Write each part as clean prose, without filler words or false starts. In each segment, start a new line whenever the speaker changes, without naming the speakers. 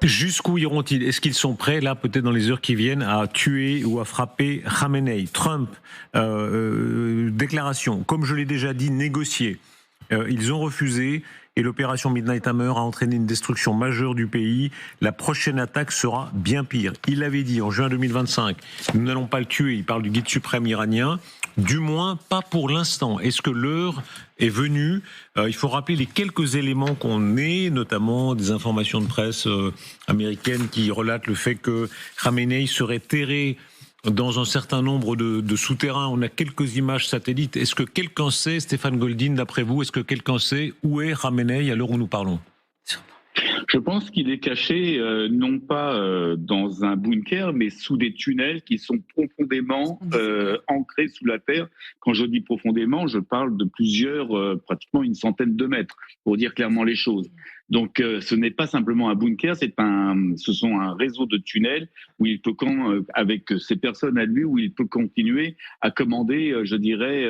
Jusqu'où iront-ils? Est-ce qu'ils sont prêts, là, peut-être dans les heures qui viennent, à tuer ou à frapper Khamenei? Trump, déclaration, comme je l'ai déjà dit, négocier. Ils ont refusé et l'opération Midnight Hammer a entraîné une destruction majeure du pays. La prochaine attaque sera bien pire. Il avait dit en juin 2025, nous n'allons pas le tuer. Il parle du guide suprême iranien. Du moins, pas pour l'instant. Est-ce que l'heure est venue? Il faut rappeler les quelques éléments qu'on ait, notamment des informations de presse américaines qui relatent le fait que Khamenei serait terré dans un certain nombre de souterrains. On a quelques images satellites. Est-ce que quelqu'un sait, Stéphane Goldin, d'après vous, est-ce que quelqu'un sait où est Khamenei à l'heure où nous parlons?
Je pense qu'il est caché non pas dans un bunker, mais sous des tunnels qui sont profondément ancrés sous la terre. Quand je dis profondément, je parle de plusieurs, pratiquement une centaine de mètres, pour dire clairement les choses. Donc, ce n'est pas simplement un bunker, ce sont un réseau de tunnels où il peut, avec ces personnes à lui, où il peut continuer à commander, je dirais,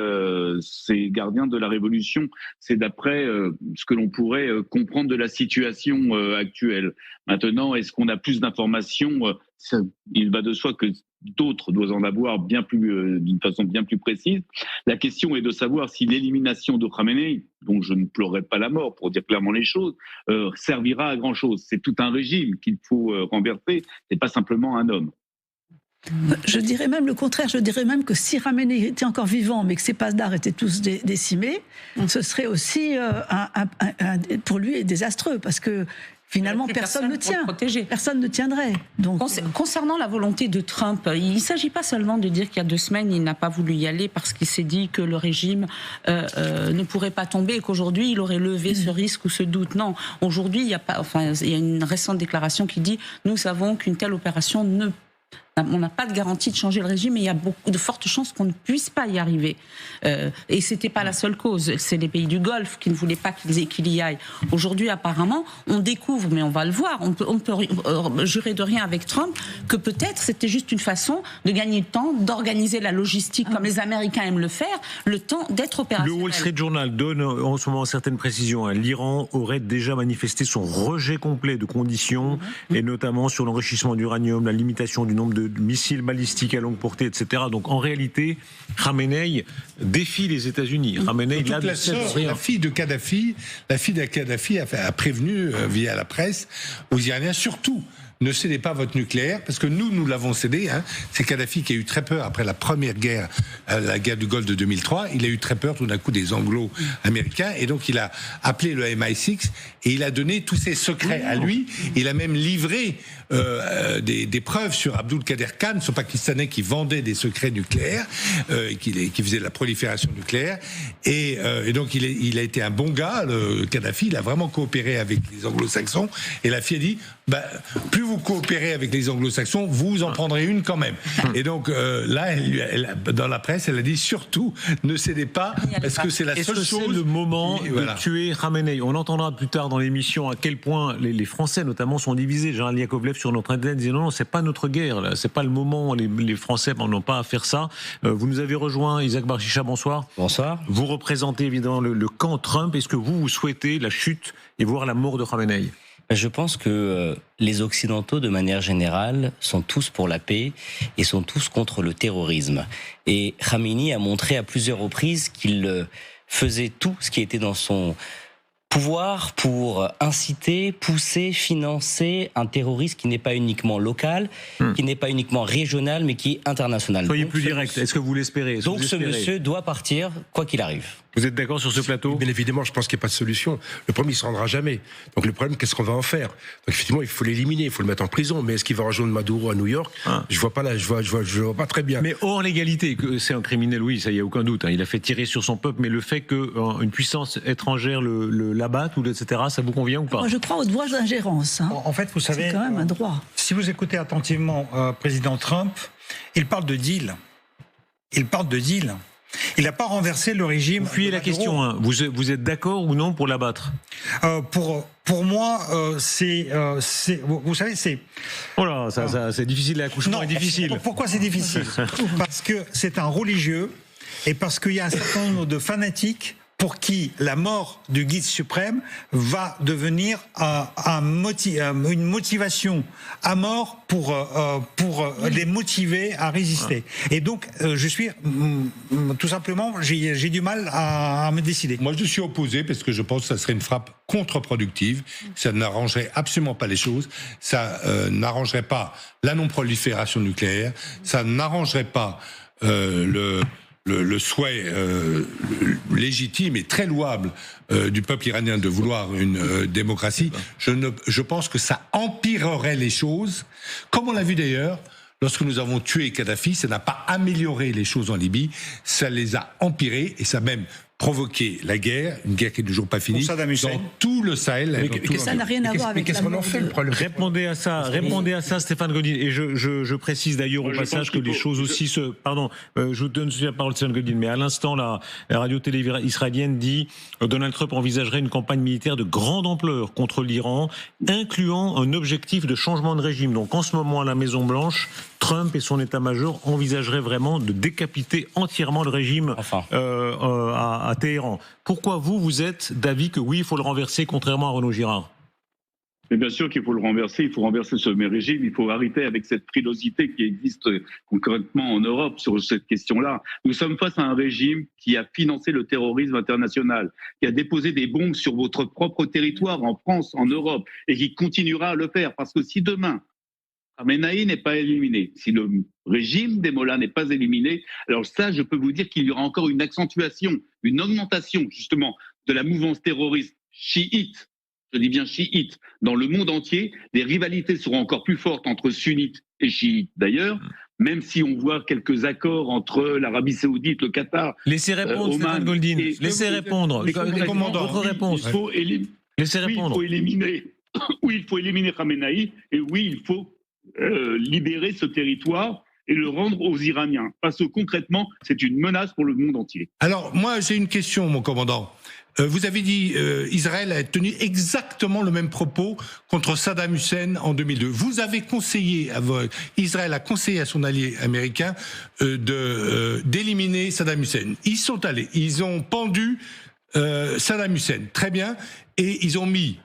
ces gardiens de la révolution. C'est d'après ce que l'on pourrait comprendre de la situation actuelle. Maintenant, est-ce qu'on a plus d'informations? Il va de soi que d'autres doivent en avoir bien plus, d'une façon bien plus précise. La question est de savoir si l'élimination de Khamenei, dont je ne pleurerai pas la mort pour dire clairement les choses, servira à grand chose. C'est tout un régime qu'il faut renverser, c'est pas simplement un homme.
Je dirais même le contraire, je dirais même que si Khamenei était encore vivant, mais que ses pasdards étaient tous décimés, ce serait aussi pour lui désastreux, parce que finalement, personne ne tient. Personne ne tiendrait. Donc,
concernant la volonté de Trump, il ne s'agit pas seulement de dire qu'il y a 2 semaines, il n'a pas voulu y aller parce qu'il s'est dit que le régime ne pourrait pas tomber et qu'aujourd'hui, il aurait levé ce risque ou ce doute. Non, aujourd'hui, il y a une récente déclaration qui dit « Nous savons qu'une telle opération on n'a pas de garantie de changer le régime et il y a beaucoup de fortes chances qu'on ne puisse pas y arriver. Et c'était pas la seule cause. C'est les pays du Golfe qui ne voulaient pas qu'il y aille. Aujourd'hui, apparemment, on découvre, mais on va le voir, on peut jurer de rien avec Trump, que peut-être c'était juste une façon de gagner le temps, d'organiser la logistique comme les Américains aiment le faire, le temps d'être opérationnel.
Le Wall Street Journal donne en ce moment certaines précisions. L'Iran aurait déjà manifesté son rejet complet de conditions, et notamment sur l'enrichissement d'uranium, la limitation du nombre de missiles balistiques à longue portée, etc. Donc en réalité, Khamenei défie les États-Unis. Khamenei,
la fille de Kadhafi a prévenu via la presse aux Iraniens, surtout ne cédez pas votre nucléaire, parce que nous l'avons cédé. C'est Kadhafi qui a eu très peur après la première guerre, la guerre du Golfe de 2003. Il a eu très peur tout d'un coup des Anglo-Américains, et donc il a appelé le MI6 et il a donné tous ses secrets à lui. Il a même livré des preuves sur Abdul-Qader Khan, ce Pakistanais qui vendait des secrets nucléaires, qui faisait de la prolifération nucléaire. Et donc il a été un bon gars, le Kadhafi. Il a vraiment coopéré avec les Anglo-Saxons. Et la fille a dit, plus vous coopérez avec les Anglo-Saxons, vous en prendrez une quand même. Et donc là, dans la presse, elle a dit surtout ne cédez pas, parce que c'est la seule chose.
C'est le moment de tuer Khamenei. On entendra plus tard dans l'émission à quel point les Français notamment sont divisés. Jean Yakovlev sur notre antenne disait non, c'est pas notre guerre, là. C'est pas le moment. Les Français n'ont pas à faire ça. Vous nous avez rejoint, Isaac Barchicha, bonsoir.
Bonsoir.
Vous représentez évidemment le camp Trump. Est-ce que vous souhaitez la chute et voir la mort de Khamenei?
Je pense que les Occidentaux, de manière générale, sont tous pour la paix et sont tous contre le terrorisme. Et Khamenei a montré à plusieurs reprises qu'il faisait tout ce qui était dans son pouvoir pour inciter, pousser, financer un terrorisme qui n'est pas uniquement local, qui n'est pas uniquement régional, mais qui est international.
Soyez plus direct, est-ce que vous l'espérez?
Donc ce monsieur doit partir, quoi qu'il arrive.
Vous êtes d'accord sur ce plateau?
Bien évidemment, je pense qu'il n'y a pas de solution. Le problème, il ne se rendra jamais. Donc le problème, qu'est-ce qu'on va en faire? Donc effectivement, il faut l'éliminer, il faut le mettre en prison. Mais est-ce qu'il va rejoindre Maduro à New York? Je vois pas là, je vois pas très bien.
Mais hors légalité, que c'est un criminel, oui, ça y a aucun doute. Il a fait tirer sur son peuple, mais le fait qu'une puissance étrangère l'abatte, ou etc., ça vous convient ou pas?
Moi, je crois au droit d'ingérence.
En fait, vous savez,
c'est quand même un droit.
Si vous écoutez attentivement président Trump, il parle de deal. Il n'a pas renversé le régime.
Vous fuyez la question. Hein. Vous êtes d'accord ou non pour l'abattre?
Pour moi, c'est vous savez, c'est.
Oh là, c'est difficile. L'accouchement est difficile.
Pourquoi c'est difficile? Parce que c'est un religieux et parce qu'il y a un certain nombre de fanatiques pour qui la mort du guide suprême va devenir une motivation à mort pour les motiver à résister. Et donc, je suis tout simplement, j'ai du mal à me décider.
Moi, je suis opposé parce que je pense que ça serait une frappe contre-productive. Ça n'arrangerait absolument pas les choses. Ça n'arrangerait pas la non-prolifération nucléaire. Ça n'arrangerait pas le souhait légitime et très louable du peuple iranien de vouloir une démocratie. Je pense que ça empirerait les choses, comme on l'a vu d'ailleurs. Lorsque nous avons tué Kadhafi, ça n'a pas amélioré les choses en Libye, ça les a empirées et ça a même provoqué la guerre, une guerre qui n'est toujours pas finie, dans tout le Sahel.
Ça n'a rien à voir avec
qu'est-ce qu'on en fait, le problème?
Répondez à ça, Stéphane Godin. Et je précise d'ailleurs au passage que les choses aussi se... Pardon, je vous donne la parole, Stéphane Godin, mais à l'instant, la radio-télé israélienne dit Donald Trump envisagerait une campagne militaire de grande ampleur contre l'Iran, incluant un objectif de changement de régime. Donc en ce moment, à la Maison-Blanche, Trump et son état-major envisageraient vraiment de décapiter entièrement le régime à Téhéran. Pourquoi vous êtes d'avis que oui, il faut le renverser, contrairement à Renaud Girard?
Mais bien sûr qu'il faut le renverser, il faut renverser ce régime, il faut arrêter avec cette frilosité qui existe concrètement en Europe sur cette question-là. Nous sommes face à un régime qui a financé le terrorisme international, qui a déposé des bombes sur votre propre territoire en France, en Europe, et qui continuera à le faire. Parce que si demain, Khamenei n'est pas éliminé, si le régime des Mollahs n'est pas éliminé, alors ça, je peux vous dire qu'il y aura encore une accentuation, une augmentation justement de la mouvance terroriste chiite, je dis bien chiite, dans le monde entier. Les rivalités seront encore plus fortes entre sunnites et chiites d'ailleurs, même si on voit quelques accords entre l'Arabie Saoudite, le Qatar,
Laissez répondre, Stéphane Goldin. Laissez répondre. Votre réponse. Laissez répondre.
Oui, il faut éliminer Khamenei, et oui, il faut libérer ce territoire et le rendre aux Iraniens. Parce que concrètement, c'est une menace pour le monde entier.
Alors, moi, j'ai une question, mon commandant. Vous avez dit Israël a tenu exactement le même propos contre Saddam Hussein en 2002. Vous avez conseillé, Israël a conseillé à son allié américain d'éliminer Saddam Hussein. Ils sont allés, ils ont pendu Saddam Hussein, très bien, et ils ont mis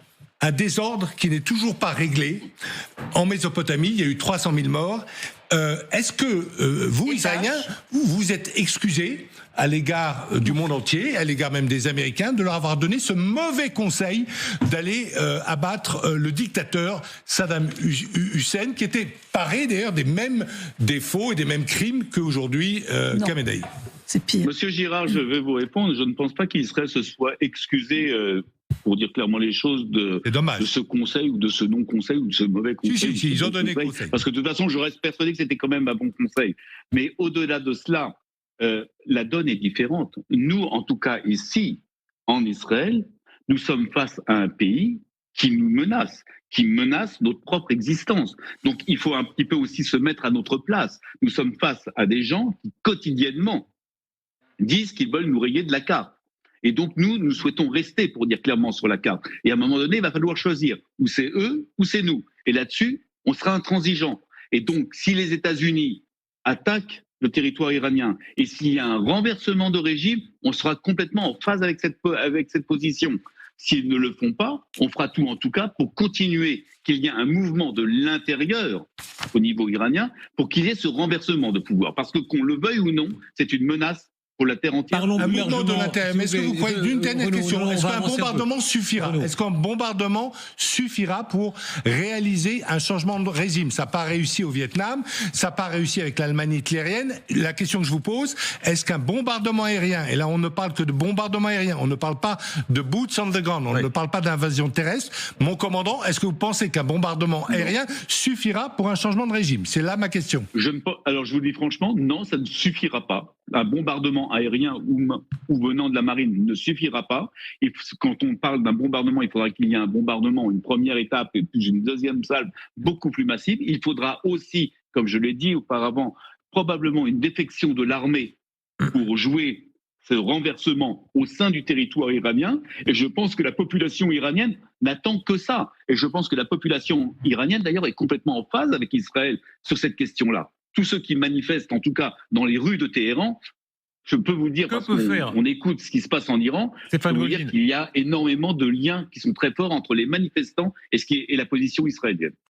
un désordre qui n'est toujours pas réglé. En Mésopotamie, il y a eu 300 000 morts. Est-ce que vous, Israéliens, vous êtes excusés à l'égard du monde entier, à l'égard même des Américains, de leur avoir donné ce mauvais conseil d'aller abattre le dictateur Saddam Hussein, qui était paré d'ailleurs des mêmes défauts et des mêmes crimes qu'aujourd'hui Khamenei?
C'est pire.
Monsieur Girard, je vais vous répondre. Je ne pense pas qu'Israël se soit excusé, pour dire clairement les choses, de ce conseil ou de ce non-conseil ou de ce mauvais conseil.
Si, ils ont donné conseil.
Parce que de toute façon, je reste persuadé que c'était quand même un bon conseil. Mais au-delà de cela, la donne est différente. Nous, en tout cas ici, en Israël, nous sommes face à un pays qui nous menace notre propre existence. Donc il faut un petit peu aussi se mettre à notre place. Nous sommes face à des gens qui quotidiennement disent qu'ils veulent nous rayer de la carte. Et donc nous souhaitons rester, pour dire clairement, sur la carte. Et à un moment donné, il va falloir choisir. Ou c'est eux, ou c'est nous. Et là-dessus, on sera intransigeant. Et donc, si les États-Unis attaquent le territoire iranien, et s'il y a un renversement de régime, on sera complètement en phase avec cette position. S'ils ne le font pas, on fera tout en tout cas pour continuer qu'il y ait un mouvement de l'intérieur au niveau iranien pour qu'il y ait ce renversement de pouvoir. Parce que qu'on le veuille ou non, c'est une menace pour la terre entière.
Un mouvement de l'intérieur. Mais est-ce que vous croyez, d'une dernière question, est-ce qu'un bombardement suffira? Est-ce qu'un bombardement suffira pour réaliser un changement de régime? Ça n'a pas réussi au Vietnam, ça n'a pas réussi avec l'Allemagne hitlérienne. La question que je vous pose, est-ce qu'un bombardement aérien, et là on ne parle que de bombardement aérien, on ne parle pas de boots on the ground, on ne parle pas d'invasion terrestre. Mon commandant, est-ce que vous pensez qu'un bombardement aérien suffira pour un changement de régime? C'est là ma question.
Alors je vous dis franchement, non, ça ne suffira pas. Un bombardement aérien ou venant de la marine ne suffira pas. Et quand on parle d'un bombardement, il faudra qu'il y ait un bombardement, une première étape et puis une deuxième salve beaucoup plus massive. Il faudra aussi, comme je l'ai dit auparavant, probablement une défection de l'armée pour jouer ce renversement au sein du territoire iranien. Et je pense que la population iranienne n'attend que ça. Et je pense que la population iranienne, d'ailleurs, est complètement en phase avec Israël sur cette question-là. Tous ceux qui manifestent, en tout cas dans les rues de Téhéran, Je peux vous dire,
Que
parce
peut faire
qu'on écoute ce qui se passe en Iran, je
Stéphane
peux vous dire
Goldin.
qu'il y a énormément de liens qui sont très forts entre les manifestants et la position israélienne.